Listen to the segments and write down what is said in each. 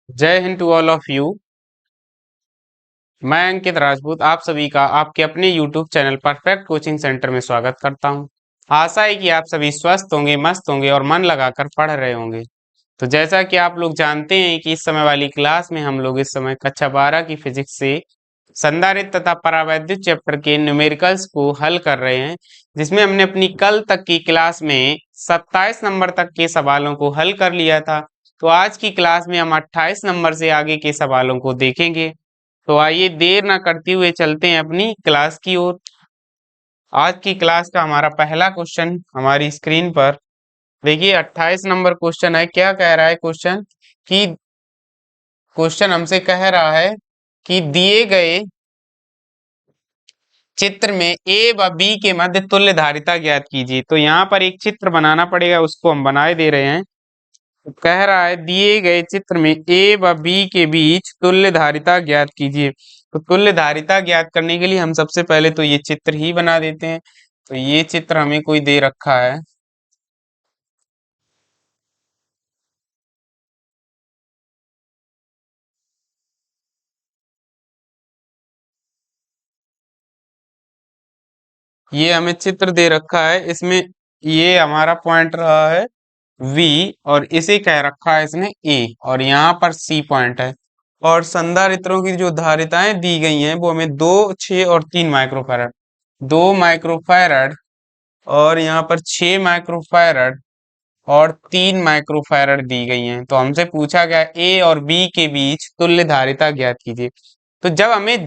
जय Hind to all of you. मैं अंकित राजपूत आप सभी का आपके अपने YouTube channel perfect coaching centre में स्वागत करता हूं। आशा है कि आप सभी स्वस्थ होंगे, मस्त होंगे और मन लगाकर पढ़ रहे होंगे। तो जैसा कि आप लोग जानते हैं कि इस समय वाली क्लास में हम लोग इस समय कक्षा 12 की फिजिक्स से संधारित्र तथा परावैद्युत चैप्टर के न्यूमेरिकल्स को हल कर रहे हैं, जिसमें हमने अपनी कल तक की क्लास में 27 नंबर तक के सवालों को हल कर लिया था। तो आज की क्लास में हम 28 नंबर से आगे के सवालों को देखेंगे। तो आइए देर ना करते हुए चलते हैं अपनी क्लास की ओर। आज की क्लास का हमारा पहला क्वेश्चन हमारी स्क्रीन पर देखिए 28 नंबर क्वेश्चन है। क्या कह रहा है क्वेश्चन कि क्वेश्चन हमसे कह रहा है कि दिए गए चित्र में ए व बी के मध्य तुल्य धारिता ज्ञात कीजिए। तो यहाँ पर एक चित्र बनाना पड़ेगा, उसको हम बनाए दे रहे हैं। तो कह रहा है दिए गए चित्र में ए व बी के बीच तुल्य धारिता ज्ञात कीजिए। तो तुल्य धारिता ज्ञात करने के लिए हम सबसे पहले तो ये चित्र ही बना देते हैं। तो ये चित्र हमें कोई दे रखा है। ये हमें चित्र दे रखा है, इसमें ये हमारा पॉइंट रहा है V और इसे कह रखा है इसने A और यहाँ पर C पॉइंट है। और संधारित्रों की जो धारिताएं दी गई हैं वो हमें 2, 6 और 3 माइक्रोफैरड, 2 माइक्रोफैरड और यहाँ पर 6 माइक्रोफैरड और 3 माइक्रोफैरड दी गई हैं। तो हमसे पूछा गया ए और बी के बीच तुल्य धारिता ज्ञात कीजिए। तो जब हमें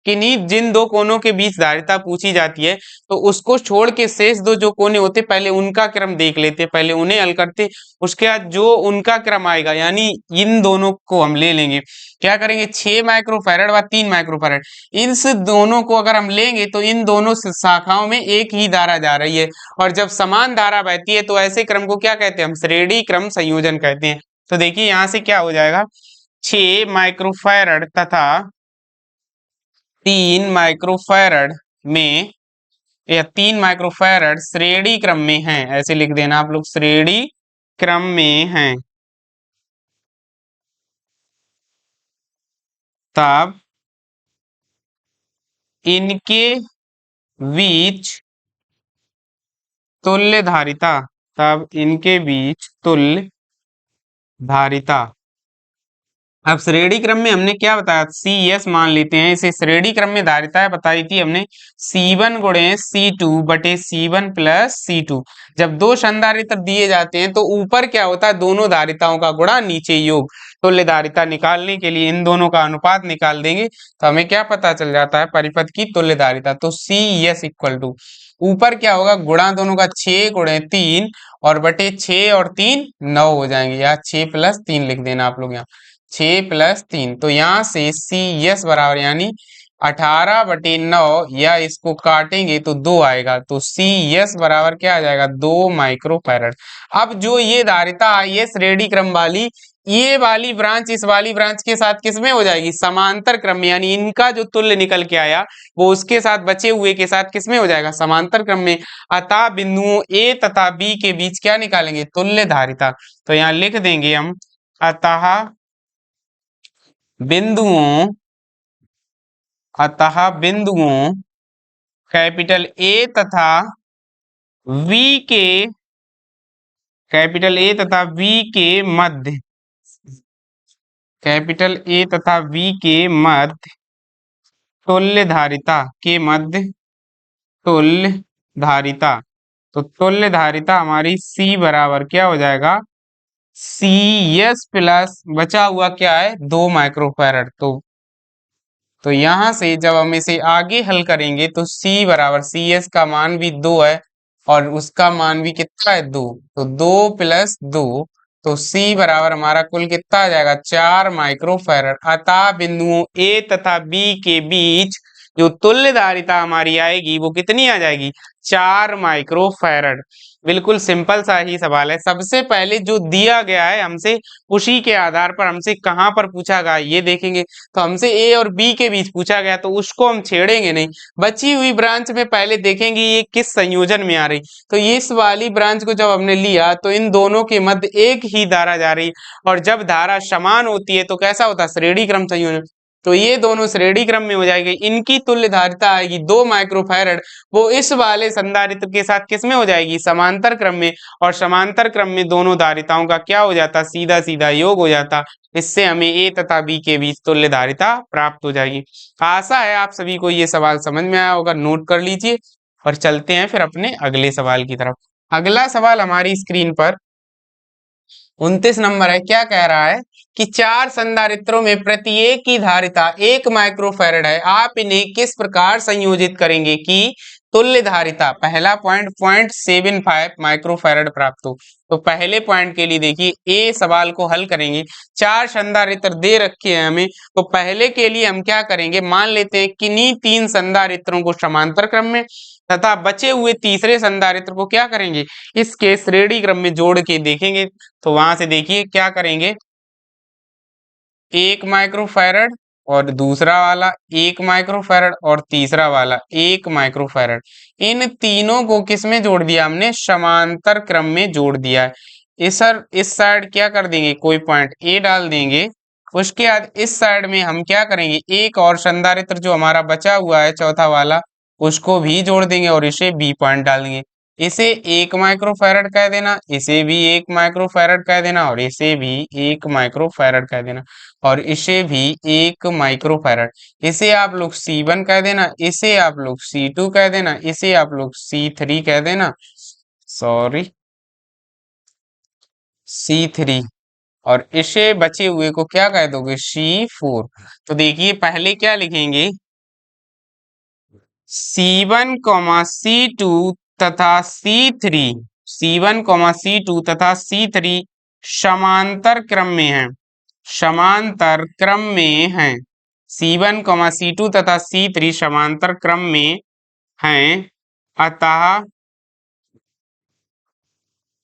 किन्हीं जिन दो कोनों के बीच धारिता पूछी जाती है तो उसको छोड़ के शेष दो जो कोने होते पहले उनका क्रम देख लेते, पहले उन्हें हल करते, उसके बाद जो उनका क्रम आएगा यानी इन दोनों को हम ले लेंगे। क्या करेंगे 6 माइक्रोफैरड व 3 माइक्रोफैरड, इन दोनों को अगर हम लेंगे तो इन दोनों शाखाओं में एक ही धारा जा रही है और जब समान धारा बहती है तो ऐसे क्रम को क्या कहते हैं हम श्रेणी क्रम संयोजन कहते हैं। तो देखिए यहां से क्या हो जाएगा 6 माइक्रोफैरड तथा 3 माइक्रोफैरड में या 3 माइक्रोफैरड श्रेणी क्रम में है, ऐसे लिख देना आप लोग श्रेणी क्रम में है। तब इनके बीच तुल्य धारिता, तब इनके बीच तुल्य धारिता। अब श्रेणी क्रम में हमने क्या बताया सी एस मान लेते हैं, इसे श्रेणी क्रम में धारिताएं बताई थी हमने C1 गुणे C2 बटे C1 प्लस C2। जब दो संधारित्र दिए जाते हैं तो ऊपर क्या होता है दोनों धारिताओं का गुणा नीचे योग। तुल्य धारिता निकालने के लिए इन दोनों का अनुपात निकाल देंगे तो हमें क्या पता चल जाता है परिपथ की तुल्य धारिता। तो सी एस इक्वल टू ऊपर क्या होगा गुणा दोनों का 6 गुणे 3 और बटे 6 और 3 9 हो जाएंगे, या 6 प्लस 3 लिख देना आप लोग यहाँ 6 प्लस 3। तो यहाँ से सी एस बराबर यानी 18/9 या इसको काटेंगे तो 2 आएगा। तो सी एस बराबर क्या आ जाएगा 2 माइक्रोफैरड। अब जो ये धारिता आई है श्रेणी क्रम वाली, ये वाली ब्रांच इस वाली ब्रांच के साथ किसमें हो जाएगी समांतर क्रम में, यानी इनका जो तुल्य निकल के आया वो उसके साथ बचे हुए के साथ किसमें हो जाएगा समांतर क्रम में। अतः बिंदुओं ए तथा बी के बीच क्या निकालेंगे तुल्य धारिता। तो यहाँ लिख देंगे हम अतः बिंदुओं बिंदुओं कैपिटल ए तथा वी के कैपिटल ए तथा वी के मध्य कैपिटल ए तथा वी के मध्य तुल्य धारिता के मध्य तुल्य धारिता। तो तुल्य धारिता हमारी C बराबर क्या हो जाएगा सी एस प्लस बचा हुआ क्या है 2 माइक्रोफैरड। तो यहां से जब हम इसे आगे हल करेंगे तो C बराबर सी एस का मान भी 2 है और उसका मान भी कितना है 2, तो 2 प्लस 2, तो C बराबर हमारा कुल कितना आ जाएगा 4 माइक्रोफैरड। अतः बिंदुओं A तथा B के बीच जो तुल्य धारिता हमारी आएगी वो कितनी आ जाएगी 4 माइक्रोफैरड। बिल्कुल सिंपल सा ही सवाल है। सबसे पहले जो दिया गया है हमसे, उसी के आधार पर हमसे कहाँ पर पूछा गया ये देखेंगे। तो हमसे ए और बी के बीच पूछा गया, तो उसको हम छेड़ेंगे नहीं। बची हुई ब्रांच में पहले देखेंगे ये किस संयोजन में आ रही। तो इस वाली ब्रांच को जब हमने लिया तो इन दोनों के मध्य एक ही धारा जा रही, और जब धारा समान होती है तो कैसा होता है, श्रेणी क्रम संयोजन। तो ये दोनों श्रेणी क्रम में हो जाएगी, इनकी तुल्य धारिता आएगी 2 माइक्रोफैरड, वो इस वाले संधारित्र के साथ किस में हो जाएगी, समांतर क्रम में। और समांतर क्रम में दोनों धारिताओं का क्या हो जाता, सीधा सीधा योग हो जाता। इससे हमें ए तथा बी के बीच तुल्य धारिता प्राप्त हो जाएगी। आशा है आप सभी को ये सवाल समझ में आया होगा, नोट कर लीजिए। और चलते हैं फिर अपने अगले सवाल की तरफ। अगला सवाल हमारी स्क्रीन पर 29 नंबर है। क्या कह रहा है कि 4 संधारित्रों में प्रत्येक की धारिता 1 माइक्रोफैरड है, आप इन्हें किस प्रकार संयोजित करेंगे कि तुल्य धारिता, पहला पॉइंट 0.75 माइक्रोफैरड प्राप्त हो। तो पहले पॉइंट के लिए देखिए, ए सवाल को हल करेंगे। 4 संधारित्र दे रखे हैं हमें, तो पहले के लिए हम क्या करेंगे, मान लेते हैं किन्हीं 3 संधारित्रों को समांतर क्रम में, तथा बचे हुए तीसरे संधारित्र को क्या करेंगे, इसके श्रेणी क्रम में जोड़ के देखेंगे। तो वहां से देखिए क्या करेंगे, 1 माइक्रोफैरड और दूसरा वाला 1 माइक्रोफैरड और तीसरा वाला 1 माइक्रोफैरड, इन तीनों को किस में जोड़ दिया हमने, समांतर क्रम में जोड़ दिया है। इस साइड क्या कर देंगे, कोई पॉइंट ए डाल देंगे। उसके बाद इस साइड में हम क्या करेंगे, एक और संधारित्र जो हमारा बचा हुआ है चौथा वाला, उसको भी जोड़ देंगे और इसे बी पॉइंट डाल देंगे। इसे 1 माइक्रोफैरड कह देना, इसे भी 1 माइक्रोफैरड कह देना, और इसे भी 1 माइक्रोफैरड कह देना, और इसे भी 1 माइक्रोफैरड। इसे आप लोग C1 कह देना, इसे आप लोग C2 कह देना, इसे आप लोग C3 कह देना, सॉरी C3, और इसे बचे हुए को क्या कह दोगे, C4। तो देखिए पहले क्या लिखेंगे, C1 C2 तथा C3, C1 C2 तथा C3 समांतर क्रम में है, समांतर क्रम में है। C1 C2 तथा C3 समांतर क्रम में हैं, अतः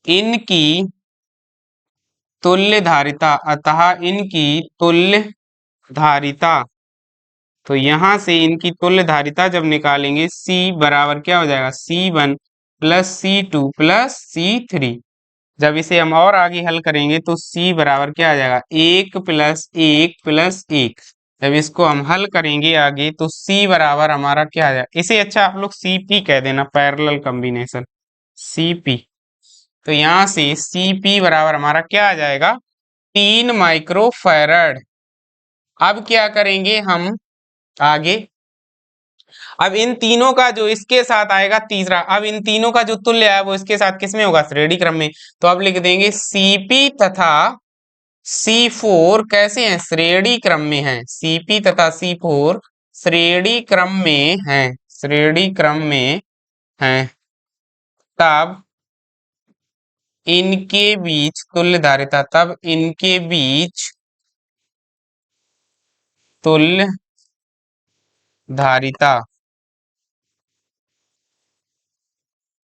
इनकी तुल्य धारिता, अतः इनकी तुल्य धारिता, तो यहां से इनकी तुल्य धारिता जब निकालेंगे, C बराबर क्या हो जाएगा, C1 plus C2 plus C3। जब इसे हम और आगे हल करेंगे तो C बराबर क्या आ जाएगा, 1 प्लस 1 प्लस 1। जब इसको हम हल करेंगे आगे तो C बराबर हमारा क्या आ जाएगा, इसे अच्छा आप लोग CP कह देना, पैरेलल कॉम्बिनेशन CP। तो यहाँ से CP बराबर हमारा क्या आ जाएगा, 3 माइक्रोफैरड। अब क्या करेंगे हम आगे, अब इन तीनों का जो इसके साथ आएगा तीसरा, अब इन तीनों का जो तुल्य है वो इसके साथ किसमें होगा, श्रेणी क्रम में। तो अब लिख देंगे CP तथा C4 कैसे हैं, श्रेणी क्रम में हैं। CP तथा C4 श्रेणी क्रम में हैं, श्रेणी क्रम में हैं, तब इनके बीच तुल्य धारिता, तब इनके बीच तुल्य धारिता।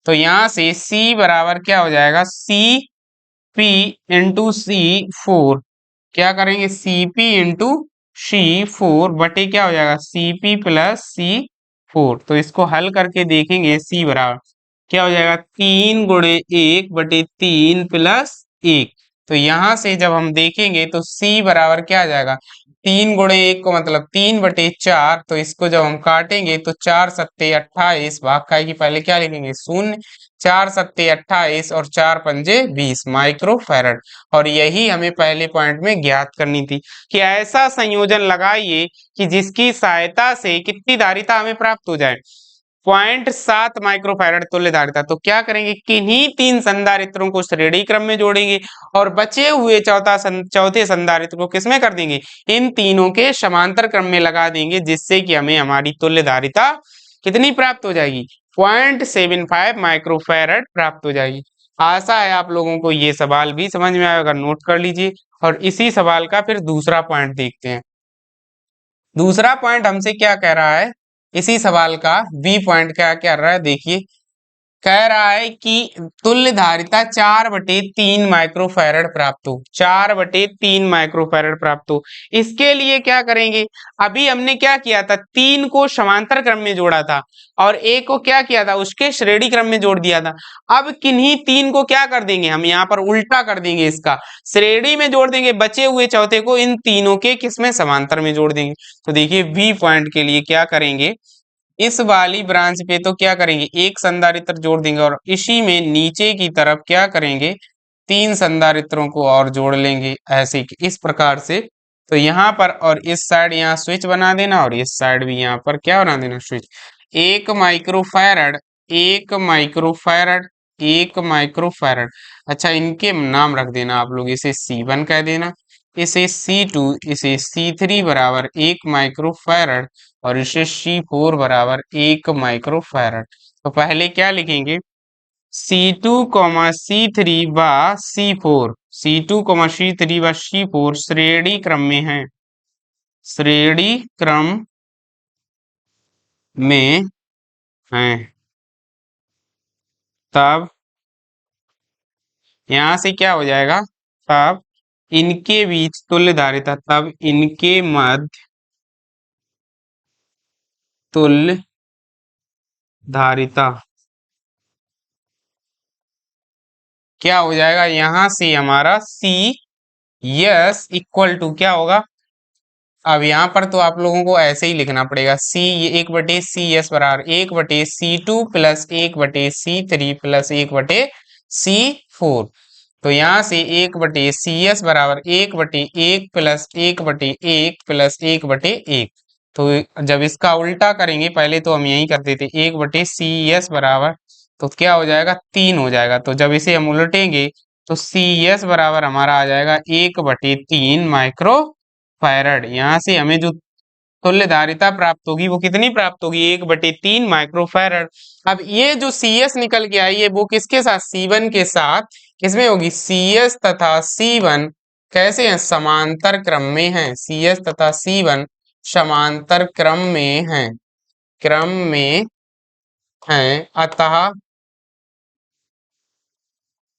तो यहां से C बराबर क्या हो जाएगा, CP इंटू C4, क्या करेंगे, CP इंटू C4 बटे क्या हो जाएगा, CP प्लस C4। तो इसको हल करके देखेंगे, C बराबर क्या हो जाएगा, 3 गुणे 1 बटे 3 प्लस 1। तो यहां से जब हम देखेंगे तो C बराबर क्या आ जाएगा, 3 गुणे 1 को मतलब 3 बटे 4। तो इसको जब हम काटेंगे तो 4 सत्ते 28, भाग खाई की पहले क्या लिखेंगे, शून्य। 4 सत्ते 28 और 4 पंजे 20 माइक्रोफैरड। और यही हमें पहले पॉइंट में ज्ञात करनी थी कि ऐसा संयोजन लगाइए कि जिसकी सहायता से कितनी धारिता हमें प्राप्त हो जाए, 0.7 माइक्रोफैरड तुल्य धारिता। तो क्या करेंगे, किन्हीं 3 संधारित्रों को श्रेणी क्रम में जोड़ेंगे और बचे हुए चौथे संधारित्र को किसमें कर देंगे, इन तीनों के समांतर क्रम में लगा देंगे, जिससे कि हमें हमारी तुल्य धारिता कितनी प्राप्त हो जाएगी, 0.75 माइक्रोफैरड प्राप्त हो जाएगी। आशा है आप लोगों को ये सवाल भी समझ में आएगा, नोट कर लीजिए। और इसी सवाल का फिर दूसरा पॉइंट देखते हैं। दूसरा पॉइंट हमसे क्या कह रहा है, इसी सवाल का बी पॉइंट क्या कह रहा है, देखिए कह रहा है कि तुल्य धारिता 4/3 माइक्रोफैरड प्राप्त हो, 4/3 माइक्रोफैरड प्राप्त हो। इसके लिए क्या करेंगे, अभी हमने क्या किया था, 3 को समांतर क्रम में जोड़ा था और एक को क्या किया था, उसके श्रेणी क्रम में जोड़ दिया था। अब किन्हीं 3 को क्या कर देंगे, हम यहाँ पर उल्टा कर देंगे, इसका श्रेणी में जोड़ देंगे, बचे हुए चौथे को इन तीनों के किसमें, समांतर में जोड़ देंगे। तो देखिए बी पॉइंट के लिए क्या करेंगे, इस वाली ब्रांच पे तो क्या करेंगे, एक संधारित्र जोड़ देंगे और इसी में नीचे की तरफ क्या करेंगे, 3 संधारित्रों को और जोड़ लेंगे, ऐसे इस प्रकार से। तो यहाँ पर और इस साइड यहाँ स्विच बना देना और इस साइड भी यहाँ पर क्या बना देना, स्विच। 1 microfarad, 1 microfarad, 1 microfarad. अच्छा, इनके नाम रख देना आप लोग, इसे C1 कह देना, इसे C2, इसे C3 बराबर 1 माइक्रोफैरड और इसे C4 बराबर 1 माइक्रोफैरड। तो पहले क्या लिखेंगे, C2, C3 व C4, C2, C3 व C4 श्रेणी क्रम में है, श्रेणी क्रम में हैं। तब यहां से क्या हो जाएगा, तब इनके बीच तुल्य धारिता, तब इनके मध्य तुल्य धारिता क्या हो जाएगा, यहां से हमारा सी यस इक्वल टू क्या होगा, अब यहाँ पर तो आप लोगों को ऐसे ही लिखना पड़ेगा, सी 1/CS बराबर 1/C2 plus 1/C3 plus 1/C4। तो यहाँ से 1/CS बराबर 1/1 प्लस 1/1 प्लस 1/1। तो जब इसका उल्टा करेंगे, पहले तो हम यही करते थे, 1/CS बराबर तो क्या हो जाएगा, 3 हो जाएगा। तो जब इसे हम उलटेंगे तो CS बराबर हमारा आ जाएगा 1/3 माइक्रो फैरड। यहाँ से हमें जो तुल्य धारिता प्राप्त होगी वो कितनी प्राप्त होगी, 1/3 माइक्रोफैरड। अब ये जो CS निकल के आई है वो किसके साथ, C1 के साथ किसमें होगी, CS तथा C1 कैसे हैं, समांतर क्रम में हैं, CS तथा C1 समांतर क्रम में हैं, क्रम में हैं, अतः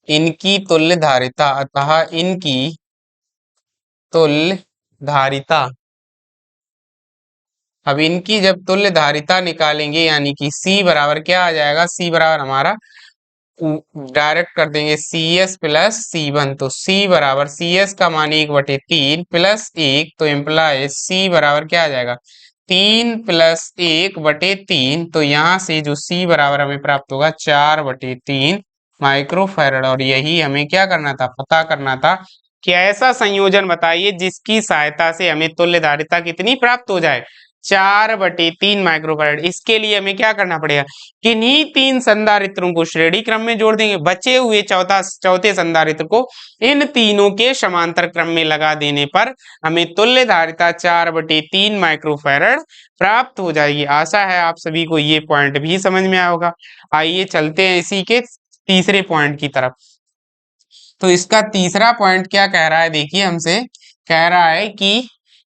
इनकी तुल्य धारिता, अतः इनकी तुल्य धारिता, अब इनकी जब तुल्य धारिता निकालेंगे यानी कि C बराबर क्या आ जाएगा, C बराबर हमारा डायरेक्ट कर देंगे CS प्लस C1। तो C बराबर CS का मान 1/3 प्लस 1, तो इम्प्लाइज C बराबर क्या आ जाएगा, 3 प्लस 1/3। तो यहाँ से जो C बराबर हमें प्राप्त होगा 4/3 माइक्रोफैरड। और यही हमें क्या करना था, पता करना था कि ऐसा संयोजन बताइए जिसकी सहायता से हमें तुल्य धारिता कितनी प्राप्त हो जाए, 4/3 माइक्रोफैरड। इसके लिए हमें क्या करना पड़ेगा, किन्हीं 3 संधारित्रों को श्रेणी क्रम में जोड़ देंगे, बचे हुए चौथे संधारित्र को इन तीनों के समांतर क्रम में लगा देने पर हमें तुल्य धारिता 4/3 माइक्रोफैरड प्राप्त हो जाएगी। आशा है आप सभी को ये पॉइंट भी समझ में आया होगा। आइए चलते हैं इसी के तीसरे पॉइंट की तरफ। तो इसका तीसरा पॉइंट क्या कह रहा है, देखिए हमसे कह रहा है कि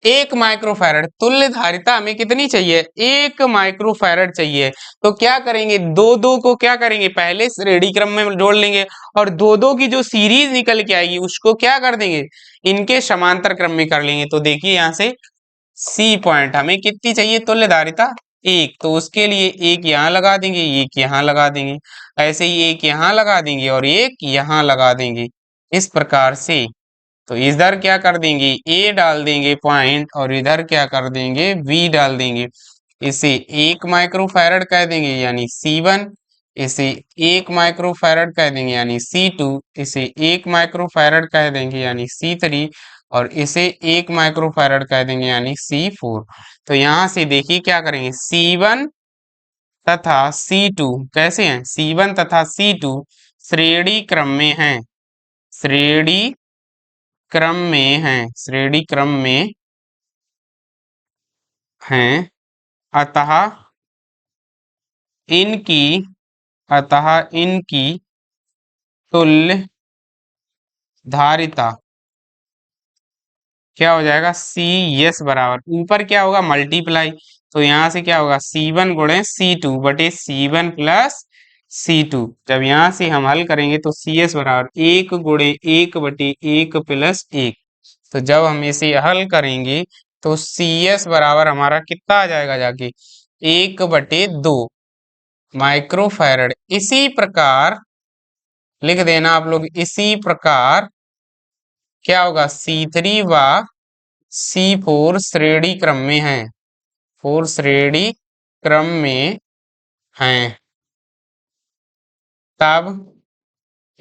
1 माइक्रोफैरड तुल्य धारिता हमें कितनी चाहिए, 1 माइक्रोफैरड चाहिए। तो क्या करेंगे, दो दो को क्या करेंगे, पहले श्रेणी क्रम में जोड़ लेंगे और दो दो की जो सीरीज निकल के आएगी उसको क्या कर देंगे, इनके समांतर क्रम में कर लेंगे। तो देखिए यहाँ से सी पॉइंट हमें कितनी चाहिए तुल्य धारिता, 1, तो उसके लिए एक यहाँ लगा देंगे, एक यहाँ लगा देंगे, ऐसे ही एक यहाँ लगा देंगे और एक यहाँ लगा देंगे, इस प्रकार से। तो इधर क्या कर देंगे, ए डाल देंगे पॉइंट और इधर क्या कर देंगे, बी डाल देंगे। इसे 1 माइक्रोफैरड कह देंगे यानी C1, इसे 1 माइक्रोफैरड कह देंगे यानी C2, इसे 1 माइक्रोफैरड कह देंगे यानी C3 और इसे 1 माइक्रोफैरड कह देंगे यानी C4। तो यहाँ से देखिए क्या करेंगे, C1 तथा C2 कैसे हैं, C1 तथा C2 श्रेणी क्रम में हैं, श्रेणी क्रम में हैं, श्रेणी क्रम में हैं, अतः इनकी, अतः इनकी तुल्य धारिता क्या हो जाएगा, CS बराबर ऊपर क्या होगा, मल्टीप्लाई। तो यहाँ से क्या होगा, C1 गुणे C2 बटे C1 प्लस C2। जब यहाँ से हम हल करेंगे तो CS बराबर 1 × 1/1 तो जब हम इसे हल करेंगे तो CS बराबर हमारा कितना आ जाएगा जाके 1/2 माइक्रोफैरड। इसी प्रकार लिख देना आप लोग, इसी प्रकार क्या होगा C3 व C4 श्रेणी क्रम में है, 4 श्रेणी क्रम में हैं। तब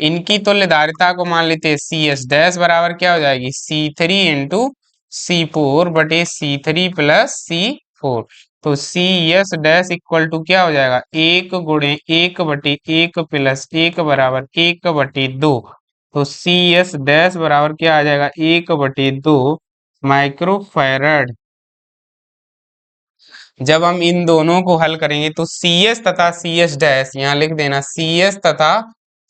इनकी तुल्यधारिता को मान लेते हैं CS डैश बराबर क्या हो जाएगी C3 × C4/C3 + C4। तो CS डैश इक्वल टू क्या हो जाएगा 1 × 1/1 + 1 तो CS डैश बराबर क्या आ जाएगा 1/2 माइक्रोफैरड। जब हम इन दोनों को हल करेंगे तो CS तथा CS डैश यहाँ लिख देना, CS तथा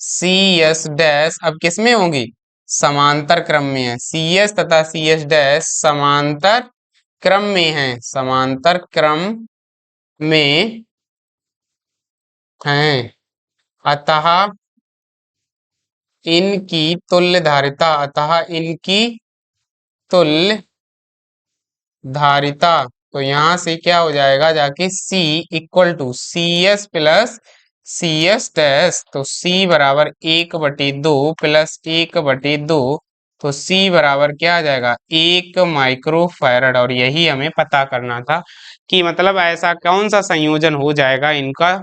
CS डैश अब किस में होंगी समांतर क्रम में है। CS तथा CS डैश समांतर क्रम में है, समांतर क्रम में हैं। अतः इनकी तुल्यधारिता, अतः इनकी तुल्य धारिता, तो यहां से क्या हो जाएगा जाके C equal to CS + CS dash, तो C बराबर 1/2 + 1/2 तो C बराबर क्या आ जाएगा 1 माइक्रोफैरड। और यही हमें पता करना था कि मतलब ऐसा कौन सा संयोजन हो जाएगा इनका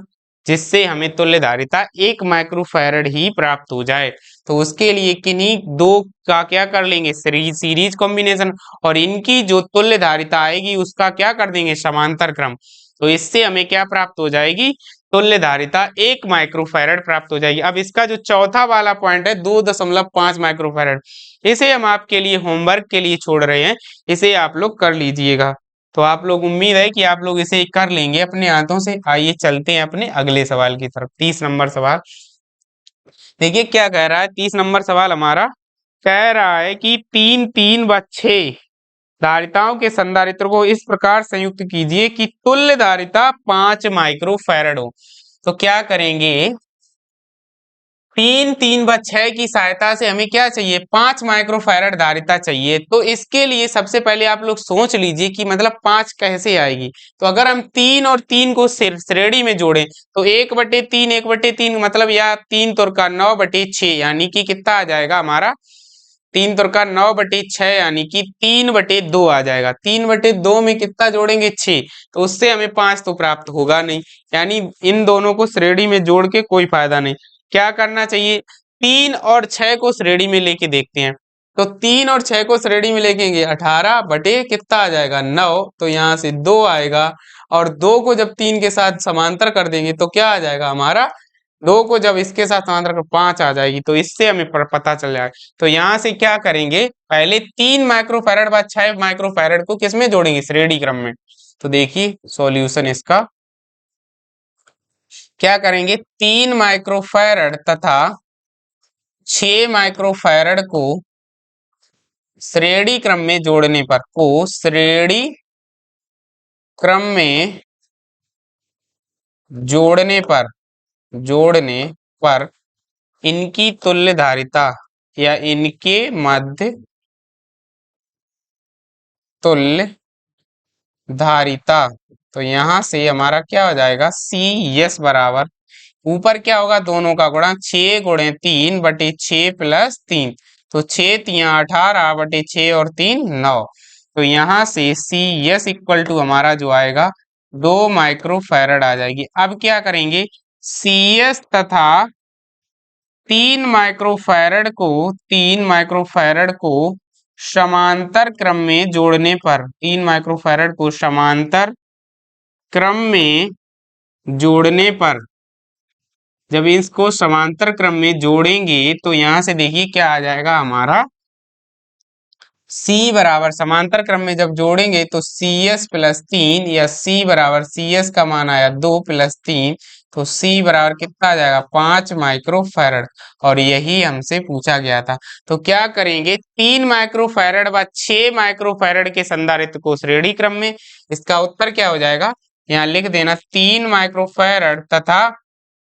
जिससे हमें तुल्यधारिता 1 माइक्रोफैरड ही प्राप्त हो जाए। तो उसके लिए किन्हीं दो का क्या कर लेंगे सीरीज कॉम्बिनेशन, और इनकी जो तुल्यधारिता आएगी उसका क्या कर देंगे समांतर क्रम। तो इससे हमें क्या प्राप्त हो जाएगी तुल्यधारिता 1 माइक्रोफैरड प्राप्त हो जाएगी। अब इसका जो चौथा वाला पॉइंट है 2.5 माइक्रोफैरड, इसे हम आपके लिए होमवर्क के लिए छोड़ रहे हैं, इसे आप लोग कर लीजिएगा। तो आप लोग उम्मीद है कि आप लोग इसे कर लेंगे अपने हाथों से। आइए चलते हैं अपने अगले सवाल की तरफ। 30 नंबर सवाल देखिए क्या कह रहा है। 30 नंबर सवाल हमारा कह रहा है कि 3, 3 व 6 धारिताओं के संधारित्र को इस प्रकार संयुक्त कीजिए कि तुल्य धारिता 5 माइक्रोफैरड हो। तो क्या करेंगे 3, 3 व 6 की सहायता से हमें क्या चाहिए 5 माइक्रोफैरड धारिता चाहिए। तो इसके लिए सबसे पहले आप लोग सोच लीजिए कि मतलब 5 कैसे आएगी। तो अगर हम 3 और 3 को श्रेणी में जोड़ें तो 1/3 1/3 मतलब या 3 तुरका 9/6 यानी कि कितना आ जाएगा हमारा 3 तुरका 9/6 यानी कि 3/2 आ जाएगा। 3/2 में कितना जोड़ेंगे 6, तो उससे हमें 5 तो प्राप्त होगा नहीं, यानी इन दोनों को श्रेणी में जोड़ के कोई फायदा नहीं। क्या करना चाहिए 3 और 6 को श्रेणी में लेके देखते हैं। तो 3 और 6 को श्रेणी में लेकेंगे 18 बटे कितना आ जाएगा 9, तो यहाँ से 2 आएगा। और 2 को जब 3 के साथ समांतर कर देंगे तो क्या आ जाएगा हमारा 2 को जब इसके साथ समांतर कर 5 आ जाएगी। तो इससे हमें पता चल जाएगा। तो यहाँ से क्या करेंगे पहले 3 माइक्रोफैरड बाद 6 माइक्रोफैरड को किसमें जोड़ेंगे श्रेणी क्रम में। तो देखिए सॉल्यूशन इसका क्या करेंगे 3 माइक्रोफैरड तथा 6 माइक्रोफैरड को श्रेणी क्रम में जोड़ने पर, को श्रेणी क्रम में जोड़ने पर इनकी तुल्यधारिता या इनके मध्य तुल्य धारिता, तो यहां से हमारा क्या हो जाएगा CS बराबर ऊपर क्या होगा दोनों का गुणा 6 × 3/6 + 3, तो 6 3 18 बटे 6 और 3 9। तो यहाँ से CS इक्वल टू हमारा जो आएगा 2 माइक्रोफैरड आ जाएगी। अब क्या करेंगे CS तथा 3 माइक्रोफैरड को समांतर क्रम में जोड़ने पर, 3 माइक्रोफैरड को समांतर क्रम में जोड़ने पर, जब इसको समांतर क्रम में जोड़ेंगे तो यहां से देखिए क्या आ जाएगा हमारा C बराबर समांतर क्रम में जब जोड़ेंगे तो CS + 3 या C बराबर CS का मान आया 2 + 3, तो C बराबर कितना आ जाएगा 5 माइक्रोफैरड। और यही हमसे पूछा गया था। तो क्या करेंगे 3 माइक्रोफैरड व 6 माइक्रोफैरड के संधारित्र को श्रेणी क्रम में, इसका उत्तर क्या हो जाएगा यहाँ लिख देना 3 माइक्रोफैरड तथा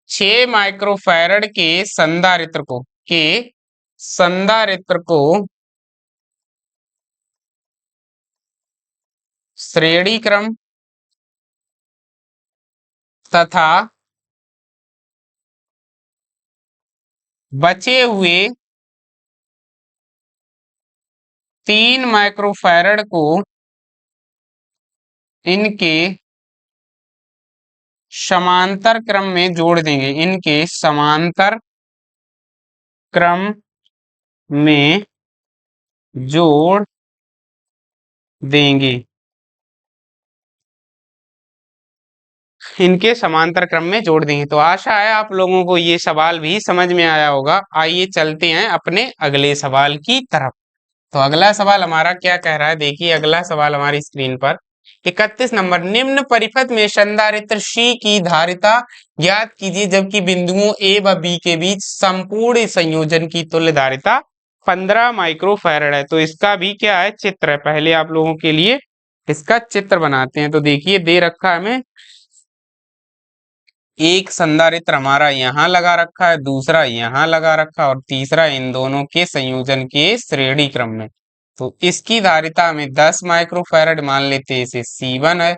6 माइक्रोफैरड के संधारित्र को श्रेणी क्रम तथा बचे हुए 3 माइक्रोफैरड को इनके समांतर क्रम में जोड़ देंगे, इनके समांतर क्रम में जोड़ देंगे, इनके समांतर क्रम में जोड़ देंगे। तो आशा है आप लोगों को ये सवाल भी समझ में आया होगा। आइए चलते हैं अपने अगले सवाल की तरफ। तो अगला सवाल हमारा क्या कह रहा है, देखिए अगला सवाल हमारी स्क्रीन पर 31 नंबर, निम्न परिपथ में संधारित्र C की धारिता ज्ञात कीजिए जबकि बिंदुओं A व B के बीच संपूर्ण संयोजन की तुल्य धारिता 15 माइक्रोफैरड है। तो इसका भी क्या है, चित्र है। पहले आप लोगों के लिए इसका चित्र बनाते हैं। तो देखिए दे रखा है हमें एक संधारित्र हमारा यहाँ लगा रखा है, दूसरा यहाँ लगा रखा और तीसरा इन दोनों के संयोजन के श्रेणी क्रम में। तो इसकी धारिता हमें 10 माइक्रोफैरड मान लेते हैं, इसे C1 है।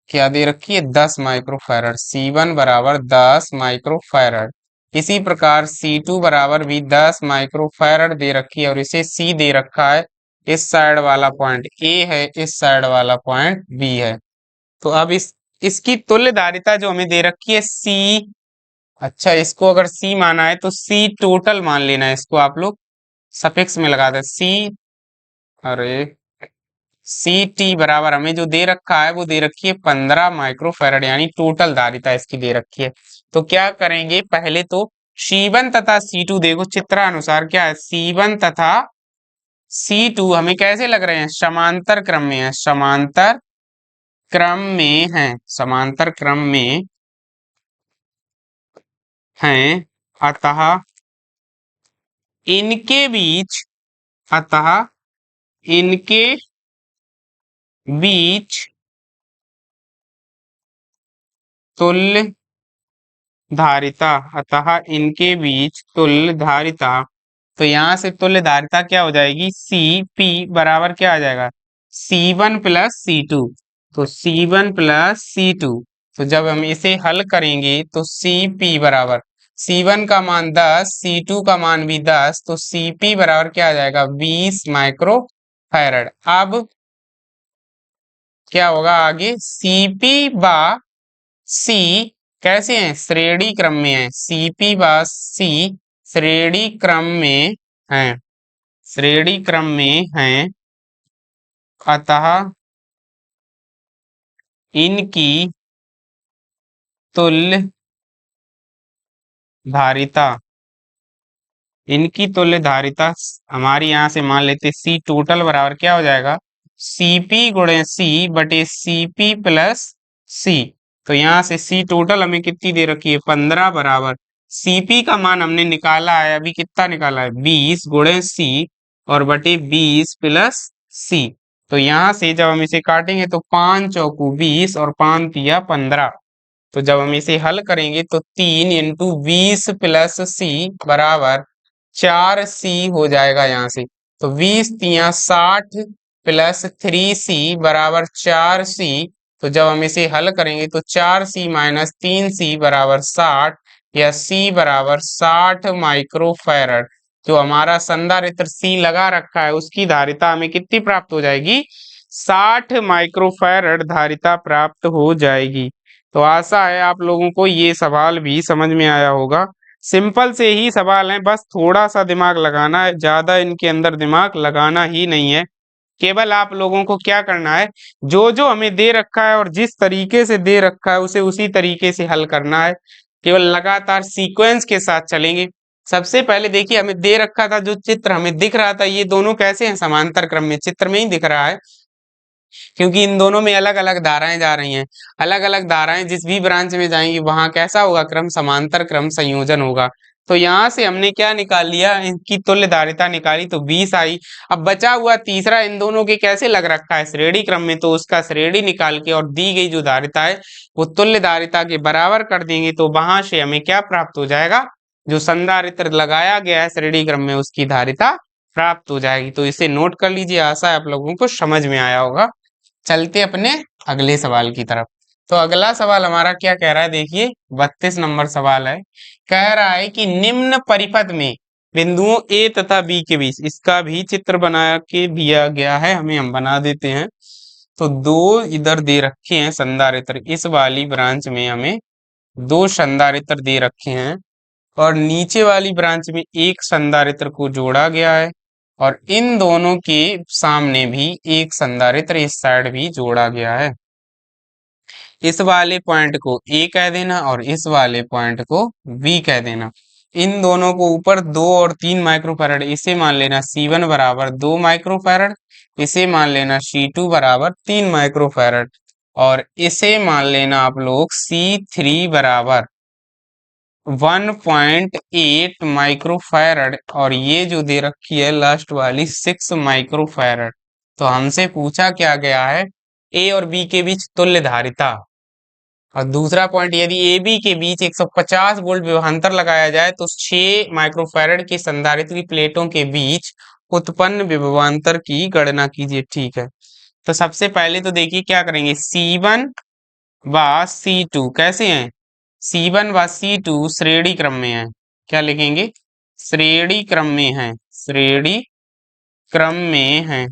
क्या दे रखी है, 10 माइक्रोफैरड। C1 बराबर 10 माइक्रोफैरड। इसी प्रकार C2 बराबर भी 10 माइक्रोफैरड दे रखी है और इसे C दे रखा है। इस साइड वाला पॉइंट A है, इस साइड वाला पॉइंट B है। तो अब इसकी तुल्य धारिता जो हमें दे रखी है C, अच्छा इसको अगर C माना है तो C टोटल मान लेना है, इसको आप लोग सफिक्स में लगा दे C। अरे CT बराबर हमें जो दे रखा है वो दे रखी है 15 माइक्रोफैरड, यानी टोटल धारिता इसकी दे रखी है। तो क्या करेंगे, पहले तो C1 तथा C2 देखो चित्रानुसार क्या है, C1 तथा C2 हमें कैसे लग रहे हैं, समांतर क्रम में है, समांतर क्रम में है, समांतर क्रम में हैं। अतः इनके बीच अतः इनके बीच तुल्य धारिता, अतः इनके बीच तुल्य धारिता। तो यहां से तुल्य धारिता क्या हो जाएगी, Cp बराबर क्या आ जाएगा, C1 प्लस C2। तो C1 प्लस C2, तो जब हम इसे हल करेंगे तो Cp बराबर C1 का मान 10, C2 का मान भी 10, तो Cp बराबर क्या आ जाएगा, 20 माइक्रोफैरड। अब क्या होगा आगे, Cp बा C कैसे हैं, श्रेणी क्रम में है, Cp बा C श्रेणी क्रम में है, श्रेणी क्रम में है। अतः इनकी तुल्य धारिता, इनकी तुल्य धारिता हमारी यहां से मान लेते C टोटल बराबर क्या हो जाएगा, Cp गुणे C बटे Cp प्लस C। तो यहाँ से C टोटल हमें कितनी दे रखी है, 15 बराबर Cp का मान हमने निकाला है, अभी कितना निकाला है, 20 गुणे C और बटे 20 प्लस C। तो यहाँ से जब हम इसे काटेंगे तो 5 चौकू 20 और 5 तिया 15। तो जब हम इसे हल करेंगे तो 3 इंटू 20 प्लस C बराबर 4C हो जाएगा यहाँ से। तो 20 तिया 60 प्लस 3C बराबर 4C। तो जब हम इसे हल करेंगे तो 4C माइनस 3C बराबर 60 या C बराबर 60 माइक्रोफैरड। जो हमारा संधारित्र C लगा रखा है उसकी धारिता हमें कितनी प्राप्त हो जाएगी, 60 माइक्रोफैरड धारिता प्राप्त हो जाएगी। तो आशा है आप लोगों को ये सवाल भी समझ में आया होगा। सिंपल से ही सवाल है, बस थोड़ा सा दिमाग लगाना है, ज्यादा इनके अंदर दिमाग लगाना ही नहीं है। केवल आप लोगों को क्या करना है, जो जो हमें दे रखा है और जिस तरीके से दे रखा है उसे उसी तरीके से हल करना है। केवल लगातार सीक्वेंस के साथ चलेंगे। सबसे पहले देखिए हमें दे रखा था, जो चित्र हमें दिख रहा था, ये दोनों कैसे हैं, समांतर क्रम में, चित्र में ही दिख रहा है क्योंकि इन दोनों में अलग अलग धाराएं जा रही हैं। अलग अलग धाराएं जिस भी ब्रांच में जाएंगी वहां कैसा होगा क्रम, समांतर क्रम संयोजन होगा। तो यहाँ से हमने क्या निकाल लिया, इनकी तुल्य धारिता निकाली तो 20 आई। अब बचा हुआ तीसरा इन दोनों के कैसे लग रखा है श्रेणी क्रम में, तो उसका श्रेणी निकाल के और दी गई जो धारिता है वो तुल्य धारिता के बराबर कर देंगे, तो वहां से हमें क्या प्राप्त हो जाएगा, जो संधारित्र लगाया गया है श्रेणी क्रम में उसकी धारिता प्राप्त हो जाएगी। तो इसे नोट कर लीजिए, आशा है आप लोगों को समझ में आया होगा। चलते अपने अगले सवाल की तरफ। तो अगला सवाल हमारा क्या कह रहा है, देखिए 32 नंबर सवाल है। कह रहा है कि निम्न परिपथ में बिंदुओं ए तथा बी के बीच, इसका भी चित्र बना के दिया गया है हमें, हम बना देते हैं। तो दो इधर दे रखे हैं संधारित्र, इस वाली ब्रांच में हमें दो संधारित्र दे रखे हैं और नीचे वाली ब्रांच में एक संधारित्र को जोड़ा गया है और इन दोनों के सामने भी एक संधारित्र इस साइड भी जोड़ा गया है। इस वाले पॉइंट को ए कह देना और इस वाले पॉइंट को बी कह देना। इन दोनों को ऊपर 2 और 3 माइक्रोफैरड, इसे मान लेना C1 बराबर 2 माइक्रोफैरड, इसे मान लेना C2 बराबर 3 माइक्रोफैरड और इसे मान लेना आप लोग C3 बराबर 1.8 माइक्रोफैरड और ये जो दे रखी है लास्ट वाली 6 माइक्रोफैरड। तो हमसे पूछा क्या गया है, ए और बी के बीच तुल्य धारिता। और दूसरा पॉइंट, यदि ए बी के बीच 150 वोल्ट विभवांतर लगाया जाए तो 6 माइक्रोफैरड की संधारित्र प्लेटों के बीच उत्पन्न विभवांतर की गणना कीजिए। ठीक है, तो सबसे पहले तो देखिए क्या करेंगे, C1 व C2 कैसे हैं, C1 व C2 श्रेणी क्रम में है। क्या लिखेंगे, श्रेणी क्रम में है, श्रेणी क्रम में है।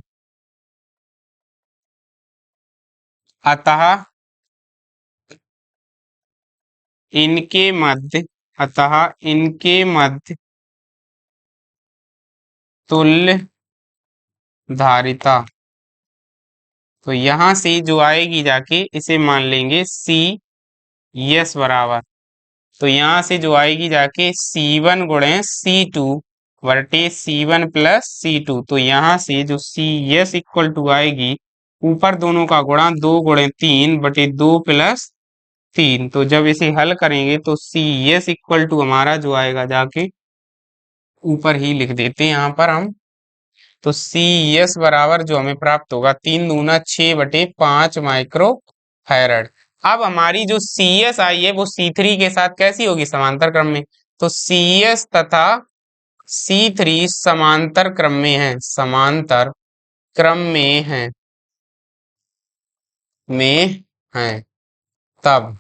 अतः इनके मध्य, अतः इनके मध्य तुल्य धारिता। तो यहां से जो आएगी जाके इसे मान लेंगे सी एस बराबर, तो यहाँ से जो आएगी जाके C1 गुणे C2 वर्टे C1 प्लस C2। तो यहाँ से जो CS इक्वल टू आएगी, ऊपर दोनों का गुणा 2 गुणे 3 बटे 2 प्लस 3। तो जब इसे हल करेंगे तो CS इक्वल टू हमारा जो आएगा जाके ऊपर ही लिख देते हैं यहाँ पर हम। तो CS बराबर जो हमें प्राप्त होगा 3 दूना 6 बटे 5 माइक्रो फैरड। अब हमारी जो CS आई है वो C3 के साथ कैसी होगी, समांतर क्रम में। तो CS तथा C3 समांतर क्रम में है, समांतर क्रम में है। तब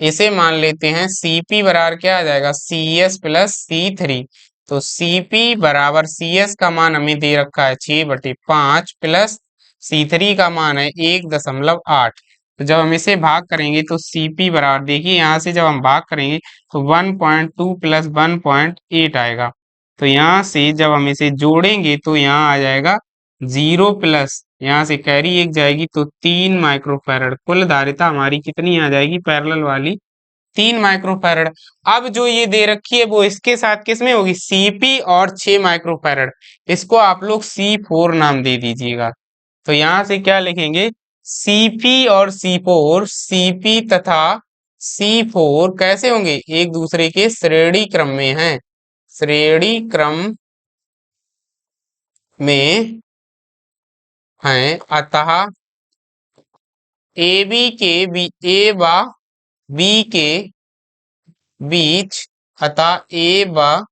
इसे मान लेते हैं Cp बराबर क्या आ जाएगा, CS प्लस C3। तो Cp बराबर CS का मान हमें दे रखा है 6/5 प्लस C3 का मान है 1.8। तो जब हम इसे भाग करेंगे तो Cp बराबर, देखिए यहाँ से जब हम भाग करेंगे तो 1.2 प्लस 1.8 आएगा। तो यहाँ से जब हम इसे जोड़ेंगे तो यहाँ आ जाएगा 0 प्लस, यहाँ से कैरी एक जाएगी तो 3 माइक्रोफैरड। कुल धारिता हमारी कितनी आ जाएगी पैरेलल वाली, 3 माइक्रोफैरड। अब जो ये दे रखी है वो इसके साथ किस में होगी, Cp और 6 माइक्रोफैरड, इसको आप लोग C4 नाम दे दीजिएगा। तो यहां से क्या लिखेंगे, Cp और C4, Cp तथा C4 कैसे होंगे, एक दूसरे के श्रेणी क्रम में हैं, श्रेणी क्रम में हैं। अतः ए बी के बी, ए व बी के बीच, अतः ए व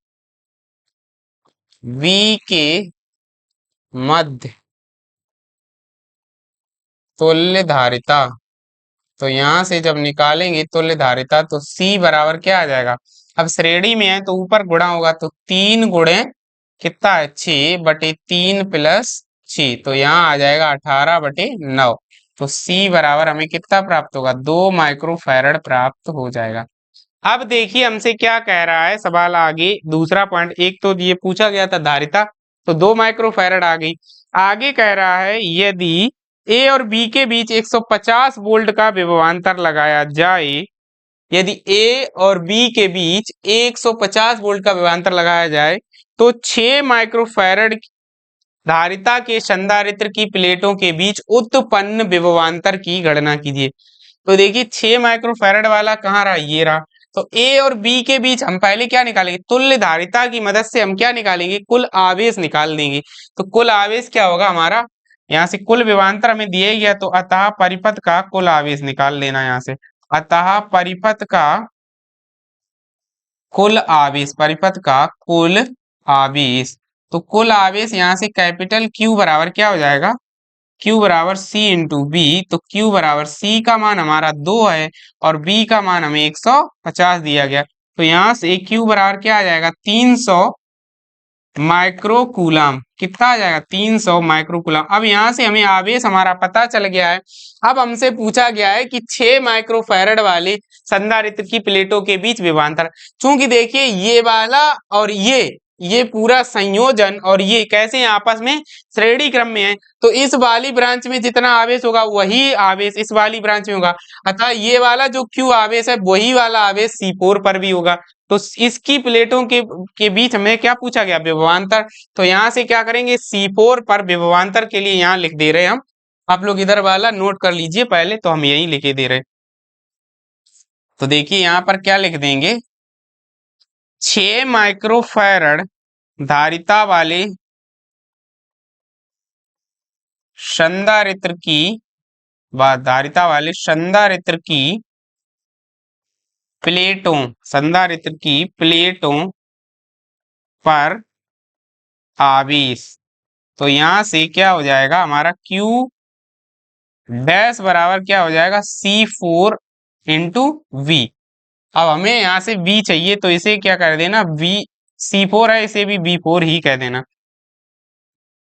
बी के मध्य तुल्य धारिता। तो यहां से जब निकालेंगे तुल्य धारिता तो C बराबर क्या आ जाएगा, अब श्रेणी में है तो ऊपर गुणा होगा तो 3 गुणे कितना है 6/3 प्लस 6। तो यहाँ आ जाएगा 18/9। तो C बराबर हमें कितना प्राप्त होगा, 2 माइक्रोफैरड प्राप्त हो जाएगा। अब देखिए हमसे क्या कह रहा है सवाल आगे, दूसरा पॉइंट, एक तो ये पूछा गया था धारिता, तो 2 माइक्रोफैरड आ गई। आगे कह रहा है यदि ए और बी के बीच 150 वोल्ट का विभवांतर लगाया जाए, यदि ए और बी के बीच 150 वोल्ट का विभवांतर लगाया जाए तो 6 माइक्रोफैरड धारिता के संधारित्र की प्लेटों के बीच उत्पन्न विभवांतर की गणना कीजिए। तो देखिए 6 माइक्रोफैरड वाला कहाँ रहा, ये रहा। तो ए और बी के बीच हम पहले क्या निकालेंगे, तुल्य धारिता की मदद से हम क्या निकालेंगे, कुल आवेश निकाल देंगे। तो कुल आवेश क्या होगा हमारा, यहाँ से कुल विभवांतर हमें दिए गया, तो अतः परिपथ का कुल आवेश निकाल लेना यहाँ से। अतः परिपथ का कुल आवेश, परिपथ का कुल आवेश, तो कुल आवेश यहाँ से कैपिटल Q बराबर क्या हो जाएगा, Q बराबर C इंटू बी। तो Q बराबर C का मान हमारा 2 है और B का मान हमें 150 दिया गया। तो यहाँ से Q बराबर क्या आ जाएगा, 300 माइक्रोकूलम। कितना आ जाएगा, 300 माइक्रोकूलम। अब यहाँ से हमें आवेश हमारा पता चल गया है। अब हमसे पूछा गया है कि 6 माइक्रोफैरड वाले संधारित्र की प्लेटों के बीच विभवांतर। चूंकि देखिए ये वाला और ये पूरा संयोजन और ये कैसे हैं आपस में श्रेणी क्रम में है, तो इस वाली ब्रांच में जितना आवेश होगा वही आवेश इस वाली ब्रांच में होगा। अतः ये वाला जो Q आवेश है वही वाला आवेश C4 पर भी होगा। तो इसकी प्लेटों के बीच हमें क्या पूछा गया, विभवांतर। तो यहाँ से क्या करेंगे, C4 पर विभवांतर के लिए यहाँ लिख दे रहे हैं हम। आप लोग इधर वाला नोट कर लीजिए पहले, तो हम यही लिखे दे रहे हैं। तो देखिए यहाँ पर क्या लिख देंगे, 6 माइक्रोफैरड धारिता वाले संधारित्र की धारिता वाले संधारित्र की प्लेटों, संधारित्र की प्लेटों पर आवेश। तो यहां से क्या हो जाएगा हमारा Q डैश बराबर क्या हो जाएगा, C4 इंटू V। अब हमें यहाँ से V चाहिए, तो इसे क्या कर देना, V C4 है इसे भी V4 ही कह देना,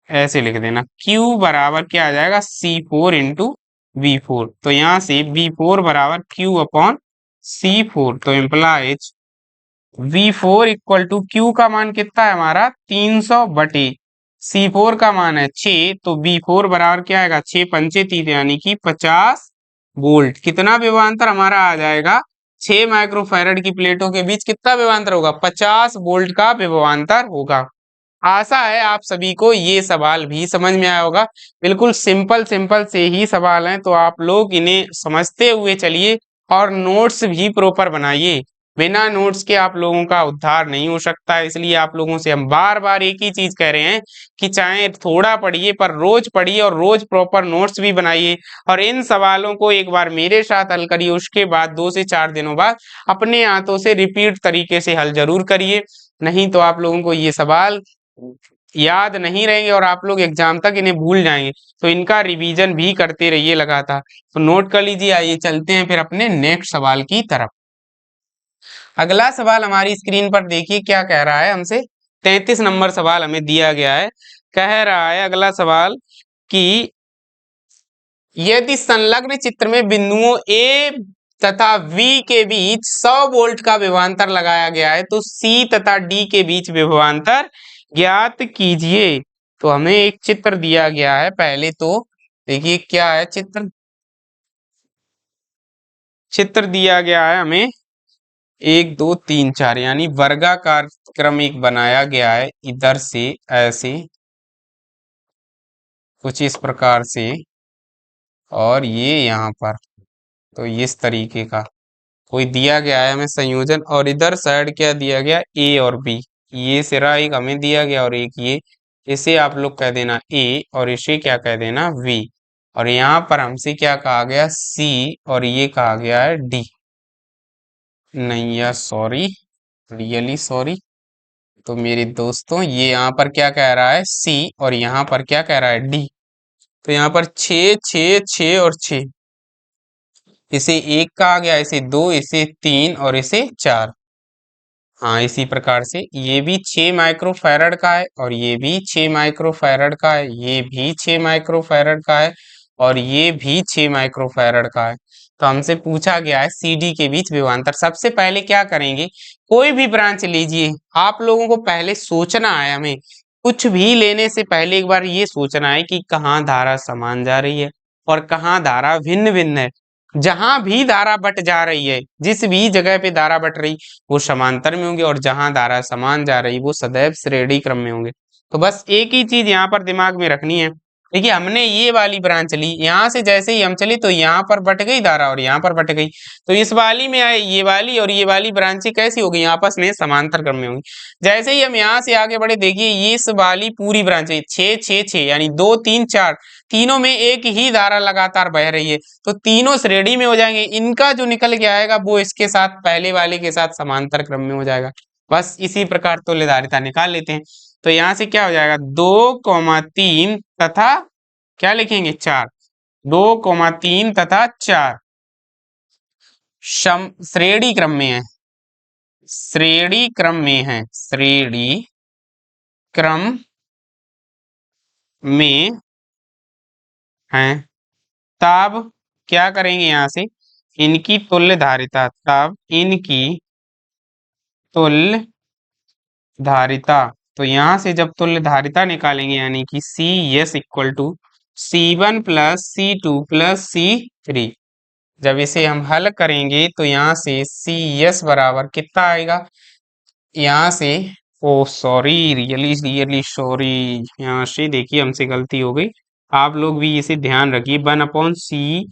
ऐसे लिख देना। Q बराबर क्या आ जाएगा, C4 इंटू V4। तो यहाँ से V4 बराबर Q अपॉन C4। तो implies V4 equal to Q का मान कितना है हमारा, 300 बटे C4 का मान है 6। तो V4 बराबर क्या आएगा, 6 पंचे 30 यानी कि 50 वोल्ट। कितना विभवांतर हमारा आ जाएगा, 6 माइक्रोफैरड की प्लेटों के बीच कितना विभवांतर होगा, 50 वोल्ट का विभवांतर होगा। आशा है आप सभी को ये सवाल भी समझ में आया होगा। बिल्कुल सिंपल सिंपल से ही सवाल हैं, तो आप लोग इन्हें समझते हुए चलिए और नोट्स भी प्रॉपर बनाइए। बिना नोट्स के आप लोगों का उद्धार नहीं हो सकता है। इसलिए आप लोगों से हम बार बार एक ही चीज कह रहे हैं कि चाहे थोड़ा पढ़िए पर रोज पढ़िए और रोज प्रॉपर नोट्स भी बनाइए। और इन सवालों को एक बार मेरे साथ हल करिए, उसके बाद 2 से 4 दिनों बाद अपने हाथों से रिपीट तरीके से हल जरूर करिए। नहीं तो आप लोगों को ये सवाल याद नहीं रहेंगे और आप लोग एग्जाम तक इन्हें भूल जाएंगे। तो इनका रिवीजन भी करते रहिए लगातार। तो नोट कर लीजिए। आइए चलते हैं फिर अपने नेक्स्ट सवाल की तरफ। अगला सवाल हमारी स्क्रीन पर देखिए क्या कह रहा है हमसे। 33 नंबर सवाल हमें दिया गया है। कह रहा है अगला सवाल कि यदि संलग्न चित्र में बिंदुओं ए तथा V के बीच 100 वोल्ट का विभवांतर लगाया गया है, तो C तथा D के बीच विभवांतर ज्ञात कीजिए। तो हमें एक चित्र दिया गया है। पहले तो देखिए क्या है चित्र। चित्र दिया गया है हमें 1 2 3 4 यानी वर्गाकार क्रम एक बनाया गया है। इधर से ऐसे कुछ इस प्रकार से और ये यहाँ पर, तो इस तरीके का कोई दिया गया है हमें संयोजन। और इधर साइड क्या दिया गया, ए और बी। ये सिरा एक हमें दिया गया और एक ये, इसे आप लोग कह देना ए और इसे क्या कह देना वी। और यहाँ पर हमसे क्या कहा गया, सी और ये कहा गया है डी। नहीं यार सॉरी, रियली सॉरी। तो मेरे दोस्तों ये यहाँ पर क्या कह रहा है, सी और यहाँ पर क्या कह रहा है, डी। तो यहाँ पर 6 6 6 और 6, इसे 1 कहा गया, इसे 2, इसे 3 और इसे 4। हाँ इसी प्रकार से ये भी 6 माइक्रोफैरड का है और ये भी 6 माइक्रोफैरड का है, ये भी 6 माइक्रोफैरड का है और ये भी 6 माइक्रोफैरड का है। तो हमसे पूछा गया है CD के बीच विभवांतर। सबसे पहले क्या करेंगे, कोई भी ब्रांच लीजिए, आप लोगों को पहले सोचना है। हमें कुछ भी लेने से पहले एक बार ये सोचना है कि कहाँ धारा समान जा रही है और कहाँ धारा भिन्न भिन्न है। जहां भी धारा बट जा रही है, जिस भी जगह पे धारा बट रही वो समांतर में होंगे और जहां धारा समान जा रही वो सदैव श्रेणी क्रम में होंगे। तो बस एक ही चीज यहाँ पर दिमाग में रखनी है, देखिए हमने ये वाली ब्रांच ली, यहाँ से जैसे ही हम चले तो यहाँ पर बट गई धारा और यहाँ पर बट गई, तो इस वाली में आए ये वाली और ये वाली ब्रांचें कैसी हो गई, आपस में समांतर क्रम में होंगी। जैसे ही हम यहाँ से आगे बढ़े, देखिए ये इस वाली पूरी ब्रांच है 6 6 6, यानी 2 3 4, तीनों में एक ही धारा लगातार बह रही है, तो तीनों श्रेणी में हो जाएंगे। इनका जो निकल के आएगा वो इसके साथ पहले वाले के साथ समांतर क्रम में हो जाएगा। बस इसी प्रकार तुल्यधारिता निकाल लेते हैं। तो यहाँ से क्या हो जाएगा, 2 3 तथा क्या लिखेंगे 4, 2 3 तथा 4 श्रेणी क्रम में है, श्रेणी क्रम में है, श्रेणी क्रम में है। तब क्या करेंगे, यहाँ से इनकी तुल्य धारिता, तब इनकी तुल्य धारिता, तो यहाँ से जब तुल्य धारिता निकालेंगे यानी कि C S equal to C1 plus C2 plus C3, जब इसे हम हल करेंगे तो यहाँ से सी एस बराबर कितना आएगा, यहाँ से ओ सॉरी, रियली रियली सॉरी, यहाँ से देखिए हमसे गलती हो गई, आप लोग भी इसे ध्यान रखिए। 1/C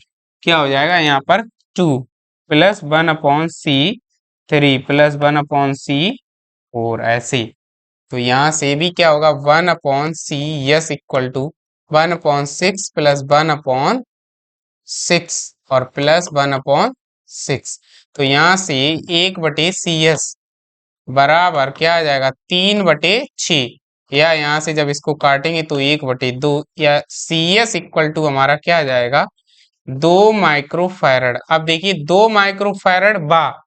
क्या हो जाएगा यहाँ पर 2 प्लस 1/C3 प्लस 1/C4 ऐसे। तो यहाँ से भी क्या होगा 1/C yes equal to 1/6 plus 1/6 और प्लस 1/6। तो यहाँ से 1/CS बराबर क्या आ जाएगा 3/6, या यहाँ से जब इसको काटेंगे तो 1/2, या CS इक्वल टू हमारा क्या आ जाएगा 2 माइक्रोफैरड। अब देखिए 2 माइक्रोफैरड बा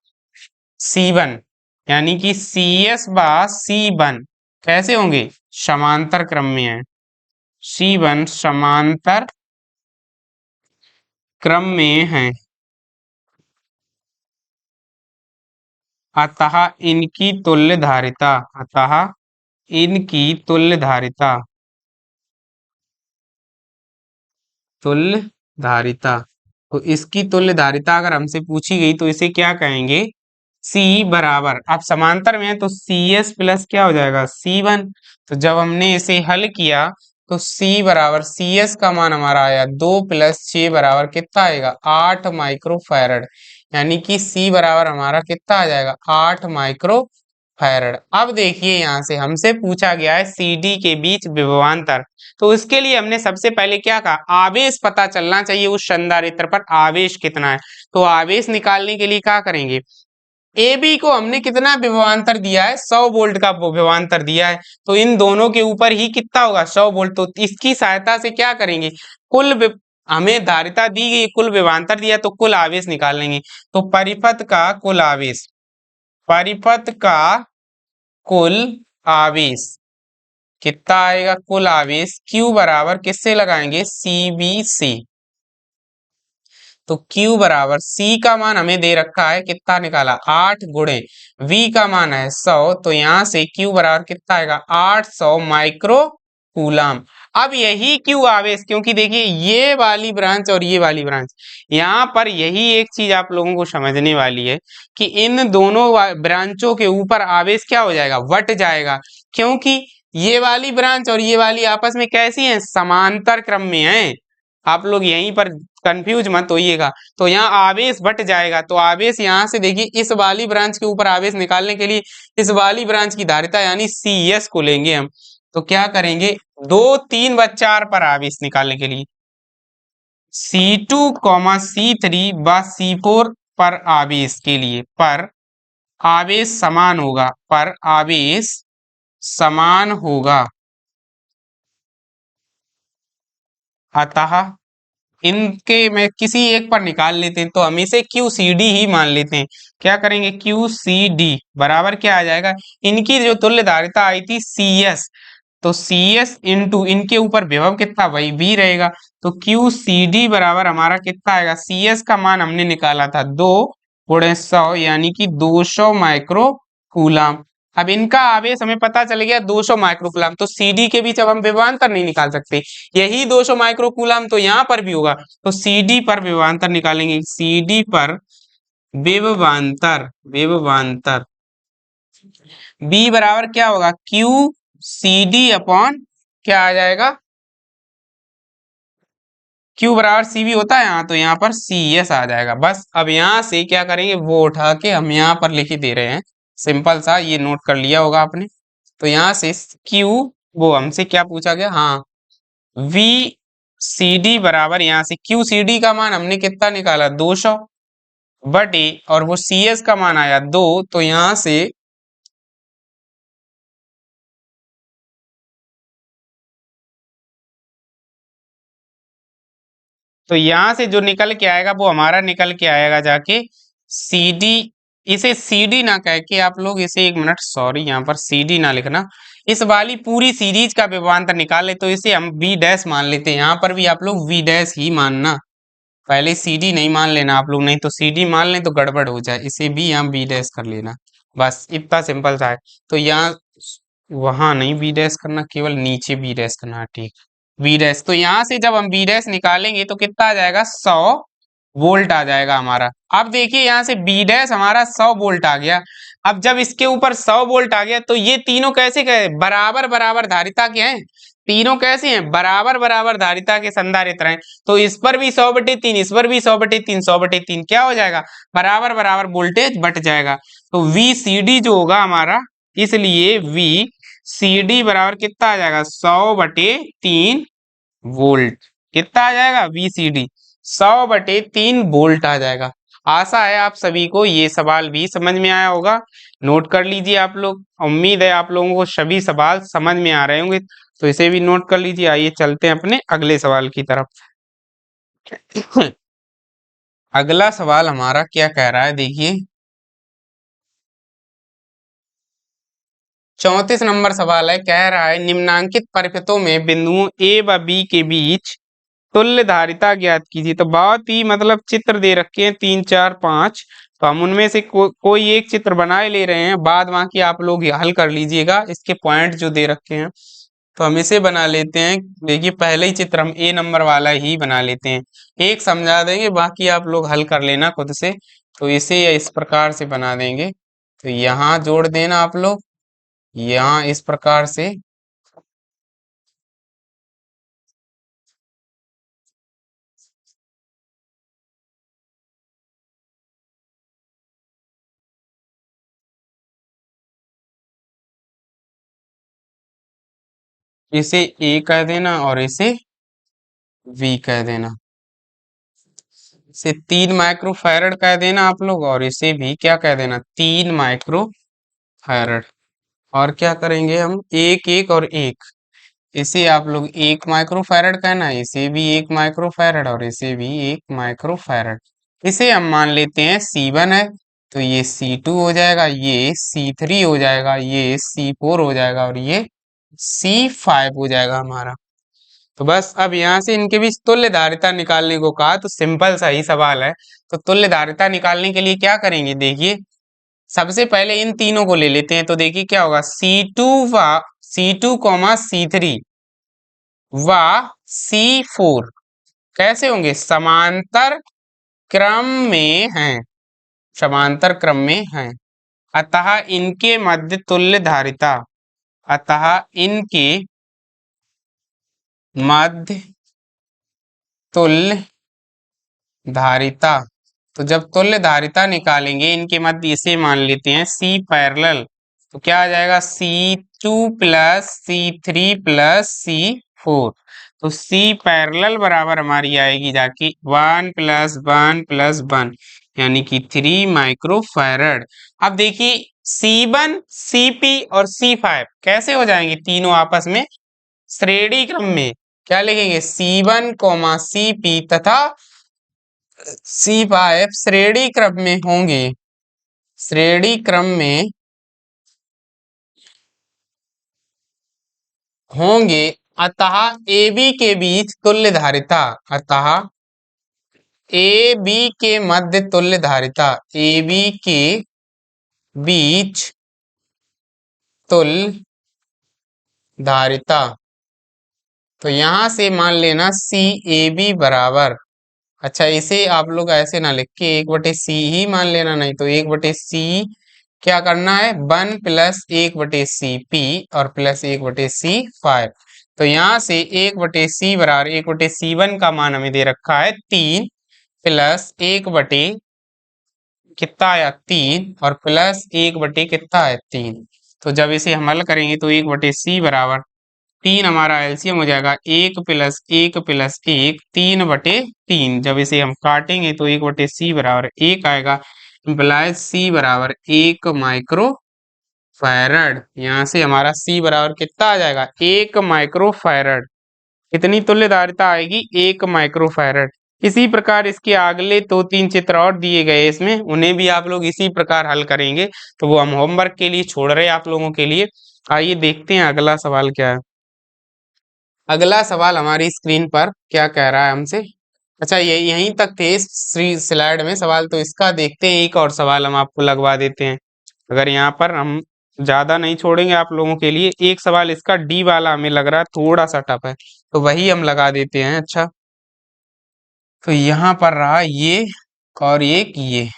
C1, यानी कि CS बा C1 कैसे होंगे, समांतर क्रम में है, C1 समांतर क्रम में है। अतः इनकी तुल्य धारिता, अतः इनकी तुल्य धारिता, तुल्य धारिता, तो इसकी तुल्य धारिता अगर हमसे पूछी गई तो इसे क्या कहेंगे, C बराबर, अब समांतर में है तो CS प्लस क्या हो जाएगा C1। तो जब हमने इसे हल किया तो C बराबर CS का मान हमारा आया 2 प्लस 6 बराबर कितना आएगा 8 माइक्रोफैरड, यानी कि C बराबर हमारा कितना आ जाएगा 8 माइक्रोफैरड। अब देखिए यहाँ से हमसे पूछा गया है CD के बीच विभवांतर, तो इसके लिए हमने सबसे पहले क्या कहा, आवेश पता चलना चाहिए उस संधारित्र पर आवेश कितना है। तो आवेश निकालने के लिए क्या करेंगे, ए बी को हमने कितना विभवांतर दिया है 100 वोल्ट का विभवांतर दिया है, तो इन दोनों के ऊपर ही कितना होगा 100 वोल्ट, तो इसकी सहायता से क्या करेंगे हमें धारिता दी गई, कुल विभवांतर दिया तो कुल आवेश निकाल लेंगे। तो परिपथ का कुल आवेश, परिपथ का कुल आवेश कितना आएगा, कुल आवेश Q बराबर किससे लगाएंगे CB से, तो Q बराबर C का मान हमें दे रखा है कितना निकाला 8 गुणे V का मान है 100, तो यहाँ से Q बराबर कितना आएगा 800 माइक्रो कूलम। अब यही Q आवेश, क्योंकि देखिए ये वाली ब्रांच और ये वाली ब्रांच, यहाँ पर यही एक चीज आप लोगों को समझने वाली है कि इन दोनों ब्रांचों के ऊपर आवेश क्या हो जाएगा वट जाएगा, क्योंकि ये वाली ब्रांच और ये वाली आपस में कैसी है समांतर क्रम में है। आप लोग यहीं पर कंफ्यूज मत होइएगा, तो यहाँ आवेश बट जाएगा, तो आवेश यहाँ से देखिए इस वाली ब्रांच के ऊपर आवेश निकालने के लिए इस वाली ब्रांच की धारिता यानी CS को लेंगे हम, तो क्या करेंगे 2 3 व 4 पर आवेश निकालने के लिए C2 C3 व C4 पर आवेश के लिए, पर आवेश समान होगा, पर आवेश समान होगा, अतः इनके में किसी एक पर निकाल लेते हैं, तो हम इसे QCD ही मान लेते हैं। क्या करेंगे QCD बराबर क्या आ जाएगा, इनकी जो तुल्य धारिता आई थी CS, तो CS इंटू इनके ऊपर विभव कितना वही भी रहेगा, तो QCD बराबर हमारा कितना आएगा, CS का मान हमने निकाला था 2 गुणे 100 यानी कि 200 माइक्रो कूलम। अब इनका आवेश हमें पता चल गया 200 माइक्रोकूलम, तो CD के बीच अब हम विभवांतर नहीं निकाल सकते, यही 200 माइक्रोकूलम तो यहाँ पर भी होगा, तो CD पर विभवांतर निकालेंगे, CD पर विभवांतर, विभवांतर B बराबर क्या होगा QCD अपॉन क्या आ जाएगा Q बराबर सी बी होता है यहाँ, तो यहाँ पर सी एस आ जाएगा। बस अब यहाँ से क्या करेंगे, वो उठा के हम यहाँ पर लिख ही दे रहे हैं, सिंपल सा, ये नोट कर लिया होगा आपने। तो यहाँ से Q, वो हमसे क्या पूछा गया, हाँ, वी सी डी बराबर, यहाँ से क्यू सी डी का मान हमने कितना निकाला, 200 बटे, और वो सी एस का मान आया 2, तो यहाँ से यहाँ से जो निकल के आएगा वो हमारा निकल के आएगा जाके सी डी। इसे सी डी ना कह के आप लोग इसे, एक मिनट सॉरी, यहाँ पर सी डी ना लिखना, इस वाली पूरी सीरीज का विभवांतर निकाले तो इसे हम वी डैश मान लेते हैं। यहाँ पर भी आप लोग वी डैश ही मानना, पहले सी डी नहीं मान लेना आप लोग, नहीं तो सी डी मान लें तो गड़बड़ हो जाए, इसे भी यहाँ बी डैश कर लेना, बस इतना सिंपल सा है। तो यहाँ वहां नहीं बी डैश करना, केवल नीचे बी डैश करना है, ठीक, बी डैश। तो यहाँ से जब हम बी डैश निकालेंगे तो कितना आ जाएगा, 100 वोल्ट आ जाएगा हमारा। अब देखिए यहाँ से बी डैश हमारा 100 वोल्ट आ गया। अब जब इसके ऊपर 100 वोल्ट आ गया तो ये तीनों कैसे गए, बराबर बराबर धारिता के हैं, तीनों कैसे हैं, बराबर बराबर धारिता के संधारित्र हैं। तो इस पर भी 100/3, इस पर भी 100/3, 100/3 क्या हो जाएगा, बराबर बराबर वोल्टेज बट जाएगा। तो वी सी डी जो होगा हमारा, इसलिए वी सी डी बराबर कितना आ जाएगा, 100/3 वोल्ट। कितना आ जाएगा, वी सी डी 100/3 वोल्ट आ जाएगा। आशा है आप सभी को ये सवाल भी समझ में आया होगा, नोट कर लीजिए आप लोग। उम्मीद है आप लोगों को सभी सवाल समझ में आ रहे होंगे, तो इसे भी नोट कर लीजिए। आइए चलते हैं अपने अगले सवाल की तरफ। अगला सवाल हमारा क्या कह रहा है, देखिए 34 नंबर सवाल है, कह रहा है निम्नांकित परिपथों में बिंदुओं ए व बी के बीच तुल्य धारिता ज्ञात कीजिए। तो बहुत ही मतलब चित्र दे रखे हैं 3 4 5, तो हम उनमें से कोई एक चित्र बनाए ले रहे हैं, बाद बाकी आप लोग हल कर लीजिएगा, इसके पॉइंट जो दे रखे हैं। तो हम इसे बना लेते हैं, देखिए पहले ही चित्र हम ए नंबर वाला ही बना लेते हैं, एक समझा देंगे, बाकी आप लोग हल कर लेना खुद से। तो इसे इस प्रकार से बना देंगे, तो यहाँ जोड़ देना आप लोग, यहाँ इस प्रकार से, इसे ए कह देना और इसे वी कह देना, इसे 3 माइक्रो फैरड कह देना आप लोग, और इसे भी क्या कह देना, 3 माइक्रो फैरड। और क्या करेंगे हम, एक एक और एक, इसे आप लोग 1 माइक्रो फैरड कहना, इसे भी 1 माइक्रो फैरड और इसे भी 1 माइक्रो फैरड। इसे हम मान लेते हैं C1 है, तो ये C2 हो जाएगा, ये C3 हो जाएगा, ये C4 हो जाएगा, और ये C5 हो जाएगा हमारा। तो बस अब यहाँ से इनके बीच तुल्य धारिता निकालने को कहा, तो सिंपल सा ही सवाल है। तो तुल्य धारिता निकालने के लिए क्या करेंगे, देखिए सबसे पहले इन तीनों को ले लेते हैं। तो देखिए क्या होगा, C2 कॉमा C3 व C4 कैसे होंगे, समांतर क्रम में हैं, समांतर क्रम में हैं। अतः इनके मध्य तुल्य धारिता, अतः इनके मध्य तुल्य धारिता। तो जब तुल्य धारिता निकालेंगे इनके मध्य, इसे मान लेते हैं C पैरेलल, तो क्या आ जाएगा, C2 plus C3 plus C4। तो C पैरेलल बराबर हमारी आएगी जाके 1 प्लस 1 प्लस 1, यानी कि 3 माइक्रो फैरड। अब देखिए C1 CP और C5 कैसे हो जाएंगे, तीनों आपस में श्रेणी क्रम में, क्या लिखेंगे, C1 कॉमा CP तथा C5 श्रेणी क्रम में होंगे, श्रेणी क्रम में होंगे। अतः AB के बीच तुल्य धारिता, अतः AB के मध्य तुल्य धारिता, AB के बीच तुल्य धारिता। तो यहां से मान लेना CAB बराबर, अच्छा इसे आप लोग ऐसे ना लिख के 1/C ही मान लेना, नहीं तो 1/C क्या करना है, 1 प्लस 1/CP और प्लस 1/C5। तो यहाँ से 1/c बराबर 1/c1 का मान हमें दे रखा है 3 प्लस 1/, कितना आया 3, और प्लस 1/, कितना है 3। तो जब इसे हम हल करेंगे तो 1/c बराबर 3 हमारा एलसीएम हो जाएगा 1 प्लस 1 प्लस 1 3/3। जब इसे हम काटेंगे तो 1/c बराबर 1 आएगा, इम्प्लाइज c बराबर 1 माइक्रो फैरड। यहाँ से हमारा c बराबर कितना आ जाएगा 1 माइक्रो फैरड। कितनी तुल्यधारिता आएगी 1 माइक्रो फैरड। इसी प्रकार इसके अगले 2-3 चित्र और दिए गए इसमें, उन्हें भी आप लोग इसी प्रकार हल करेंगे। तो वो हम होमवर्क के लिए छोड़ रहे हैं आप लोगों के लिए। आइए देखते हैं अगला सवाल क्या है। अगला सवाल हमारी स्क्रीन पर क्या कह रहा है हमसे। अच्छा, ये यहीं तक थे इस स्लाइड में सवाल, तो इसका देखते हैं। एक और सवाल हम आपको लगवा देते हैं। अगर यहाँ पर हम ज्यादा नहीं छोड़ेंगे आप लोगों के लिए, एक सवाल इसका डी वाला हमें लग रहा है थोड़ा सा टफ है, तो वही हम लगा देते हैं। अच्छा, तो यहाँ पर रहा ये और एक ये,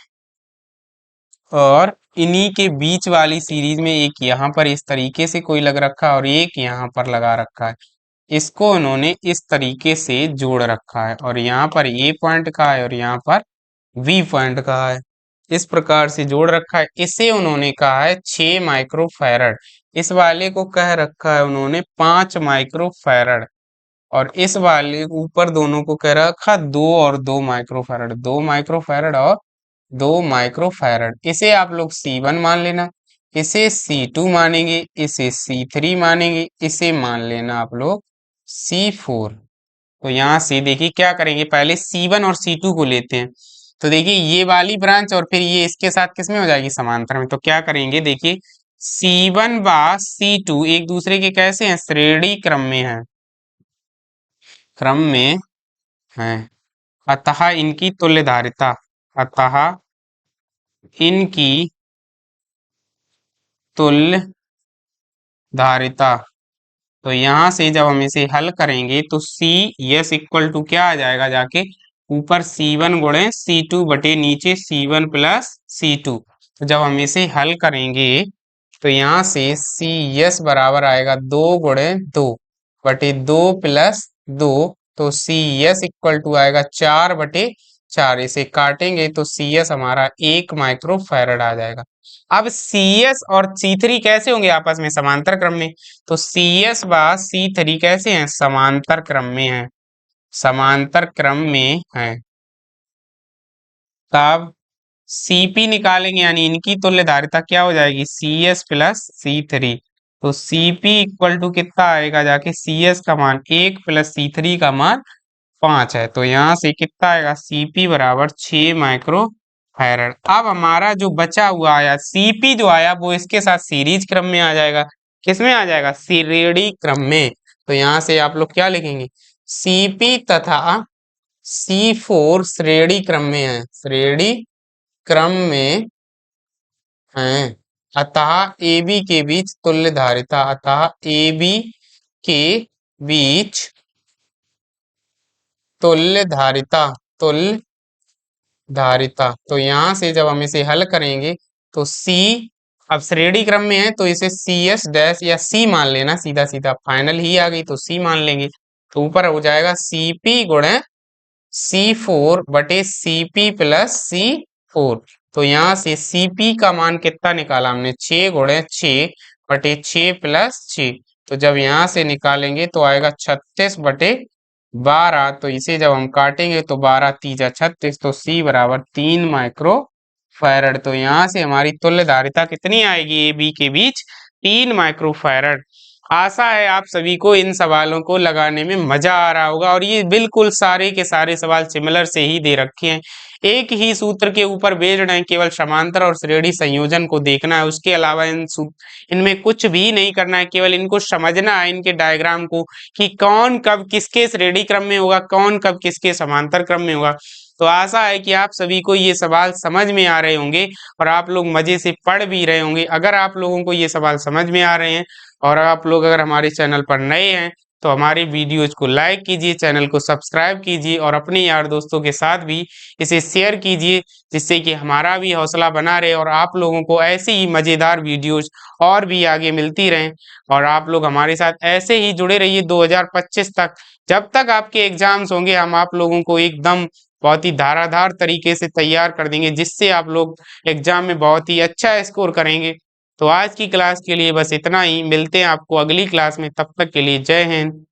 और इन्हीं के बीच वाली सीरीज में एक यहाँ पर इस तरीके से कोई लग रखा है और एक यहाँ पर लगा रखा है। इसको उन्होंने इस तरीके से जोड़ रखा है, और यहाँ पर ए पॉइंट का है और यहाँ पर वी पॉइंट का है। इस प्रकार से जोड़ रखा है। इसे उन्होंने कहा है 6 माइक्रो फैरड। इस वाले को कह रखा है उन्होंने 5 माइक्रो फैरड, और इस वाले ऊपर दोनों को कह रखा 2 और 2 माइक्रो फैरड, 2 माइक्रो फैरड और 2 माइक्रो फैरड। इसे आप लोग C1 मान लेना, इसे C2 मानेंगे, इसे C3 मानेंगे, इसे मान लेना आप लोग C4। तो यहाँ से देखिए क्या करेंगे, पहले C1 और C2 को लेते हैं। तो देखिए ये वाली ब्रांच और फिर ये इसके साथ किसमें हो जाएगी, समांतर में। तो क्या करेंगे, देखिए C1 बा C2 एक दूसरे के कैसे हैं, श्रेणी क्रम में है, क्रम में है। अतः इनकी तुल्यधारिता, अतः इनकी तुल्यधारिता। तो यहाँ से जब हम इसे हल करेंगे तो सी यस इक्वल टू क्या आ जाएगा, जाके ऊपर C1 गुणे C2 बटे नीचे C1 प्लस C2। तो जब हम इसे हल करेंगे तो यहाँ से सी यस बराबर आएगा 2 गुणे 2 बटे 2 प्लस 2। तो सी यस इक्वल टू आएगा 4/4। इसे काटेंगे तो सी एस हमारा 1 माइक्रो फैरड आ जाएगा। अब सी एस और C3 कैसे होंगे आपस में, समांतर क्रम में। तो सी एस बा C3 कैसे हैं, समांतर क्रम में है, समांतर क्रम में है। तब Cp निकालेंगे, यानी इनकी तुल्यधारिता क्या हो जाएगी, Cs प्लस C3। तो Cp इक्वल टू कितना आएगा, जाके Cs का मान 1 प्लस C3 का मान 5 है। तो यहाँ से कितना आएगा, Cp बराबर 6 माइक्रो फैरड। अब हमारा जो बचा हुआ आया Cp जो आया वो इसके साथ सीरीज क्रम में आ जाएगा। किसमें आ जाएगा, श्रेणी क्रम में। तो यहाँ से आप लोग क्या लिखेंगे, Cp तथा C4 श्रेणी क्रम में है, श्रेणी क्रम में हैं। अतः AB के बीच तुल्यधारिता, अतः AB के बीच तुल्यधारिता, तुल्यधारिता। तो यहाँ से जब हम इसे हल करेंगे तो C अब श्रेणी क्रम में है तो इसे CS डैश या C मान लेना, सीधा सीधा फाइनल ही आ गई तो C मान लेंगे। तो ऊपर हो जाएगा CP गुणे C4 बटे CP प्लस C4। तो यहाँ से Cp का मान कितना निकाला हमने, 6 गुणे 6 बटे 6 प्लस 6। तो जब यहाँ से निकालेंगे तो आएगा 36/12। तो इसे जब हम काटेंगे तो 12 तीजा 36, तो C बराबर 3 माइक्रो फैरड। तो यहाँ से हमारी तुल्यधारिता कितनी आएगी, ए बी के बीच 3 माइक्रो फैरड। आशा है आप सभी को इन सवालों को लगाने में मजा आ रहा होगा, और ये बिल्कुल सारे के सारे सवाल सिमिलर से ही दे रखे हैं, एक ही सूत्र के ऊपर बेस्ड हैं। केवल समांतर और श्रेणी संयोजन को देखना है, उसके अलावा इनमें कुछ भी नहीं करना है, केवल इनको समझना है, इनके डायग्राम को, कि कौन कब किसके श्रेणी क्रम में होगा, कौन कब किसके समांतर क्रम में होगा। तो आशा है कि आप सभी को ये सवाल समझ में आ रहे होंगे और आप लोग मजे से पढ़ भी रहे होंगे। अगर आप लोगों को ये सवाल समझ में आ रहे हैं और आप लोग अगर हमारे चैनल पर नए हैं तो हमारी वीडियोज को लाइक कीजिए, चैनल को सब्सक्राइब कीजिए और अपने यार दोस्तों के साथ भी इसे शेयर कीजिए, जिससे कि हमारा भी हौसला बना रहे और आप लोगों को ऐसी ही मज़ेदार वीडियोज और भी आगे मिलती रहें। और आप लोग हमारे साथ ऐसे ही जुड़े रहिए 2025 तक। जब तक आपके एग्जाम्स होंगे हम आप लोगों को एकदम बहुत ही धारादार तरीके से तैयार कर देंगे, जिससे आप लोग एग्जाम में बहुत ही अच्छा स्कोर करेंगे। तो आज की क्लास के लिए बस इतना ही, मिलते हैं आपको अगली क्लास में, तब तक के लिए जय हिंद।